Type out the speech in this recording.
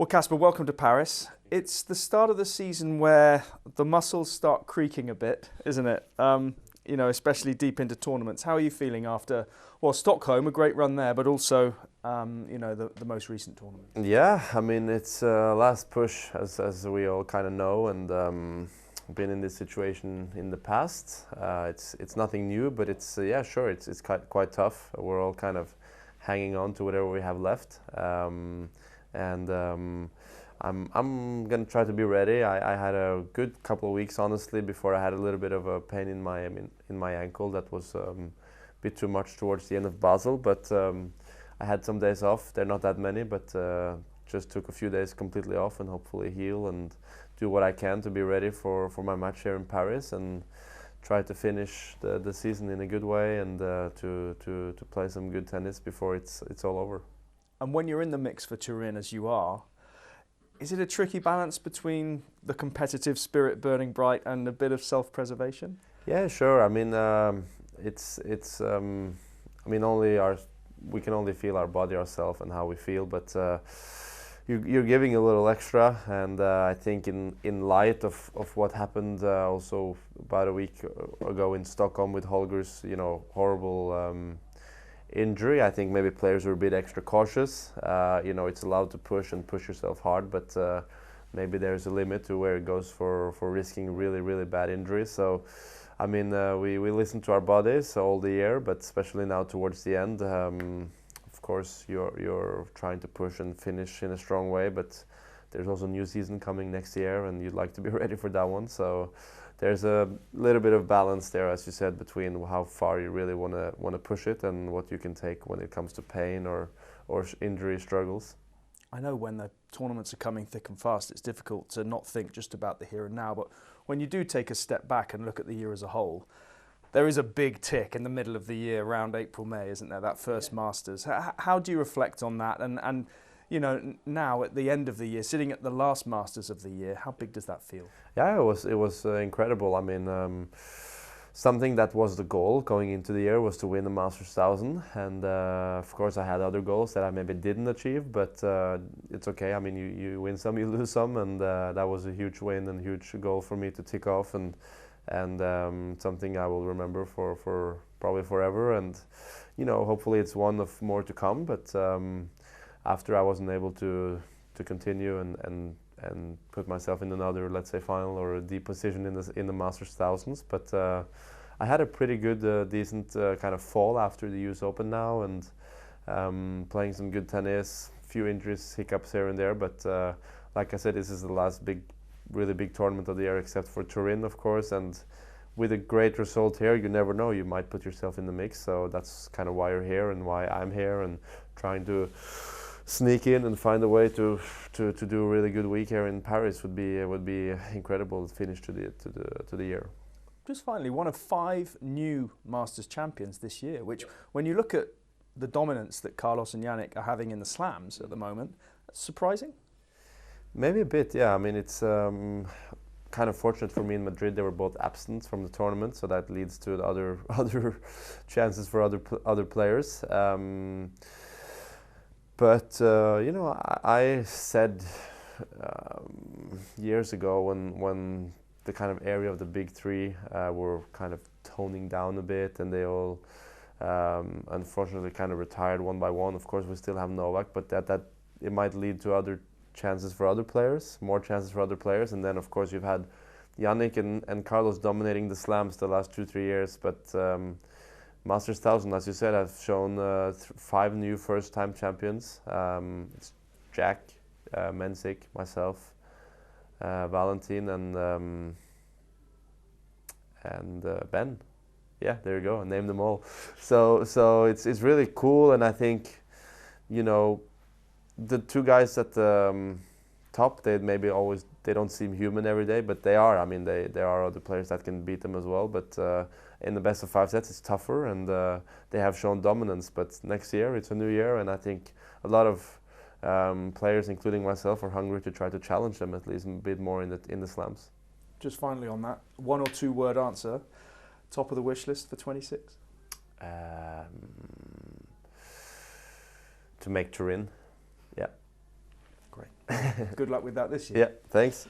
Well, Casper, welcome to Paris. It's the start of the season where the muscles start creaking a bit, isn't it? Especially deep into tournaments. How are you feeling after, well, Stockholm, a great run there, but also, the most recent tournament? Yeah, I mean it's last push, as we all kind of know, and been in this situation in the past. It's nothing new, but it's sure, it's quite tough. We're all kind of hanging on to whatever we have left. I'm gonna try to be ready. I had a good couple of weeks, honestly, before I had a little bit of a pain in my ankle that was a bit too much towards the end of Basel. But I had some days off. They're not that many, but just took a few days completely off and hopefully heal and do what I can to be ready for my match here in Paris and try to finish the season in a good way and to play some good tennis before it's all over. And when you're in the mix for Turin, as you are, is it a tricky balance between the competitive spirit burning bright and a bit of self-preservation? Yeah, sure. I mean, we can only feel our body ourselves and how we feel, but you're giving a little extra, and I think in light of what happened also about a week ago in Stockholm with Holger's horrible injury, I think maybe players were a bit extra cautious. It's allowed to push yourself hard, but maybe there's a limit to where it goes for risking really, really bad injuries. So, I mean, we listen to our bodies all the year, but especially now towards the end. Of course, you're trying to push and finish in a strong way, but there's also a new season coming next year, and you'd like to be ready for that one. So there's a little bit of balance there, as you said, between how far you really want to push it and what you can take when it comes to pain or injury struggles. I know when the tournaments are coming thick and fast, it's difficult to not think just about the here and now, but when you do take a step back and look at the year as a whole, there is a big tick in the middle of the year, around April, May, isn't there? That first Masters. How do you reflect on that? And now at the end of the year, sitting at the last Masters of the year, how big does that feel? Yeah, it was incredible. I mean, something that was the goal going into the year was to win the Masters 1000, and of course I had other goals that I maybe didn't achieve, but it's okay. I mean, you win some, you lose some, and that was a huge win and huge goal for me to tick off, and something I will remember for probably forever. And hopefully it's one of more to come. But after I wasn't able to continue and put myself in another, let's say, final or a deep position in the Masters thousands. But I had a pretty good, decent kind of fall after the US Open now, and playing some good tennis, few injuries, hiccups here and there. But like I said, this is the last really big tournament of the year, except for Turin, of course. And with a great result here, you never know, you might put yourself in the mix. So that's kind of why you're here and why I'm here, and trying to sneak in and find a way to do a really good week here in Paris would be incredible finish to the year. Just finally, one of 5 new Masters champions this year, which when you look at the dominance that Carlos and Yannick are having in the slams at the moment, that's surprising. Maybe a bit, yeah. I mean, it's kind of fortunate for me in Madrid. They were both absent from the tournament, so that leads to the other chances for other players. But I said years ago when the kind of area of the big three were kind of toning down a bit, and they all unfortunately kind of retired one by one. Of course, we still have Novak, but that it might lead to other chances for other players, more chances for other players. And then, of course, you've had Yannick and Carlos dominating the slams the last 2-3 years. But Masters 1000, as you said, have shown 5 new first-time champions. It's Jack, Mensik, myself, Valentin, and Ben. Yeah, there you go. I named them all. So it's really cool, and I think, the 2 guys at the top, they don't seem human every day, but they are. I mean, there are other players that can beat them as well, but in the best of 5 sets it's tougher, and they have shown dominance. But next year it's a new year, and I think a lot of players, including myself, are hungry to try to challenge them at least a bit more in the slams. Just finally on that, 1 or 2 word answer, top of the wish list for 26? To make Turin. Yeah. Great. Good luck with that this year. Yeah, thanks.